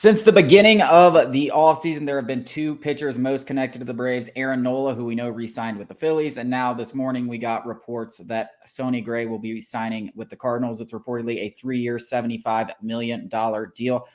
Since the beginning of the offseason, there have been two pitchers most connected to the Braves. Aaron Nola, who we know re-signed with the Phillies, and now this morning we got reports that Sonny Gray will be signing with the Cardinals. It's reportedly a 3-year, $75 million deal.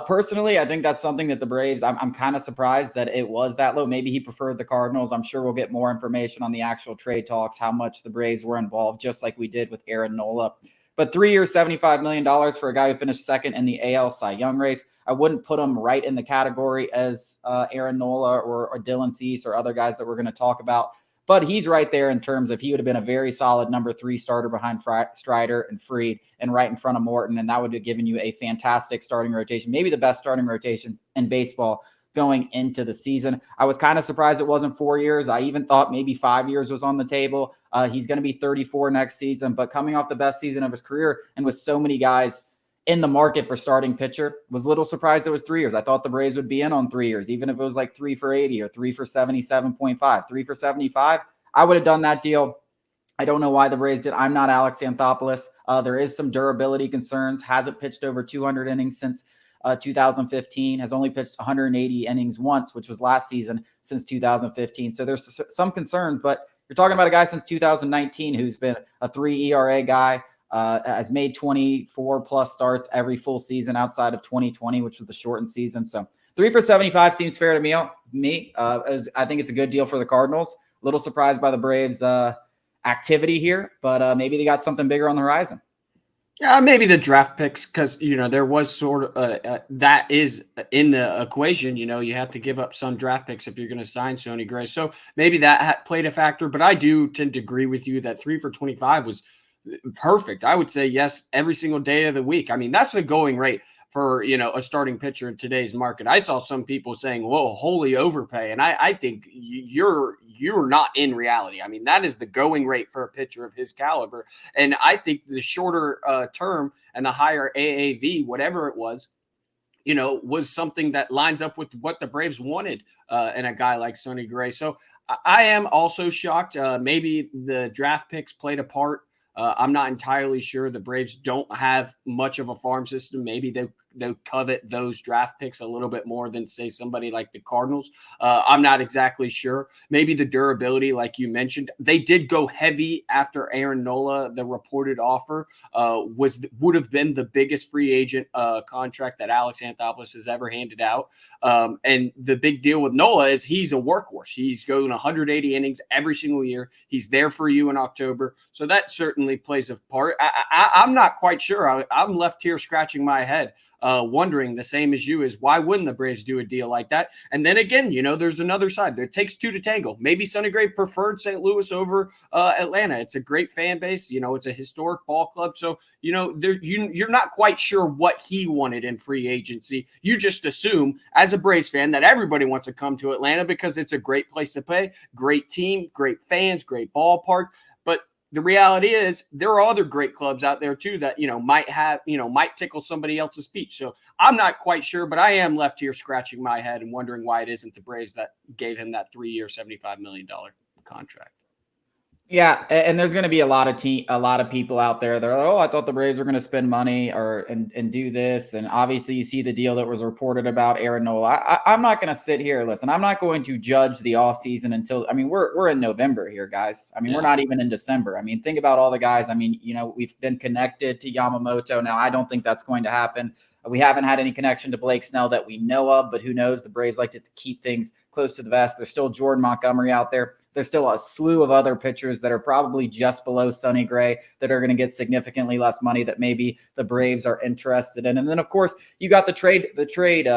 Personally, I think that's something that the Braves, I'm kind of surprised that it was that low. Maybe he preferred the Cardinals. I'm sure we'll get more information on the actual trade talks, how much the Braves were involved, just like we did with Aaron Nola. But 3 years, $75 million for a guy who finished second in the AL Cy Young race. I wouldn't put him right in the category as Aaron Nola or Dylan Cease or other guys that we're going to talk about. But he's right there in terms of he would have been a very solid number 3 starter behind Strider and Fried and right in front of Morton. And that would have given you a fantastic starting rotation, maybe the best starting rotation in baseball going into the season. I was kind of surprised it wasn't 4 years. I even thought maybe 5 years was on the table. He's going to be 34 next season, but coming off the best season of his career and with so many guys in the market for starting pitcher, was a little surprised it was 3 years. I thought the Braves would be in on 3 years, even if it was like 3 for 80 or 3 for 77.5, 3 for 75. I would have done that deal. I don't know why the Braves did. I'm not Alex Anthopoulos. There is some durability concerns. Hasn't pitched over 200 innings since 2015. Has only pitched 180 innings once, which was last season since 2015. So there's some concern, but you're talking about a guy since 2019 who's been a 3 ERA guy, has made 24 plus starts every full season outside of 2020, which was the shortened season. So 3 for 75 seems fair to me. I think it's a good deal for the Cardinals. A little surprised by the Braves activity here, but maybe they got something bigger on the horizon. Yeah, maybe the draft picks, because, there was sort of that is in the equation. You have to give up some draft picks if you're going to sign Sonny Gray. So maybe that played a factor. But I do tend to agree with you that 3 for 25 was perfect. I would say yes every single day of the week. I mean, that's the going rate for, a starting pitcher in today's market. I saw some people saying, whoa, holy overpay. And I think you're not in reality. I mean, that is the going rate for a pitcher of his caliber. And I think the shorter term and the higher AAV, whatever it was something that lines up with what the Braves wanted in a guy like Sonny Gray. So I am also shocked. Maybe the draft picks played a part. I'm not entirely sure. The Braves don't have much of a farm system. Maybe they covet those draft picks a little bit more than, say, somebody like the Cardinals. I'm not exactly sure. Maybe the durability, like you mentioned. They did go heavy after Aaron Nola. The reported offer would have been the biggest free agent contract that Alex Anthopoulos has ever handed out. And the big deal with Nola is he's a workhorse. He's going 180 innings every single year. He's there for you in October. So that certainly plays a part. I'm not quite sure. I'm left here scratching my head, wondering the same as you is why wouldn't the Braves do a deal like that? And then again, there's another side. It takes two to tango. Maybe Sonny Gray preferred St. Louis over Atlanta. It's a great fan base. It's a historic ball club. So, you're not quite sure what he wanted in free agency. You just assume as a Braves fan that everybody wants to come to Atlanta because it's a great place to play, great team, great fans, great ballpark. But the reality is there are other great clubs out there too that, might tickle somebody else's speech. So I'm not quite sure, but I am left here scratching my head and wondering why it isn't the Braves that gave him that 3-year, $75 million contract. Yeah, and there's going to be a lot of people out there that are, oh, I thought the Braves were going to spend money and do this. And obviously you see the deal that was reported about Aaron Nola. I'm not going to sit here. Listen, I'm not going to judge the offseason until, we're in November here, guys. We're not even in December. Think about all the guys. We've been connected to Yamamoto. Now, I don't think that's going to happen. We haven't had any connection to Blake Snell that we know of, but who knows? The Braves like to keep things close to the vest. There's still Jordan Montgomery out there. There's still a slew of other pitchers that are probably just below Sonny Gray that are going to get significantly less money that maybe the Braves are interested in. And then, of course, you got the trade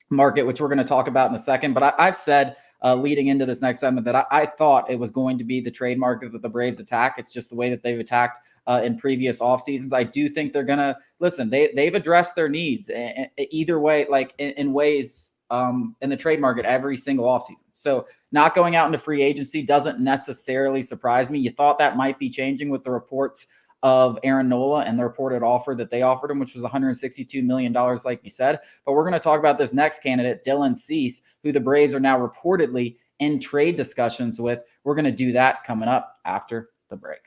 market, which we're going to talk about in a second. But I've said leading into this next segment that I thought it was going to be the trade market that the Braves attack. It's just the way that they've attacked in previous off seasons. I do think they're going to listen. They've addressed their needs either way, like in ways in the trade market every single offseason. So not going out into free agency doesn't necessarily surprise me. You thought that might be changing with the reports of Aaron Nola and the reported offer that they offered him, which was $162 million, like you said. But we're going to talk about this next candidate, Dylan Cease, who the Braves are now reportedly in trade discussions with. We're going to do that coming up after the break.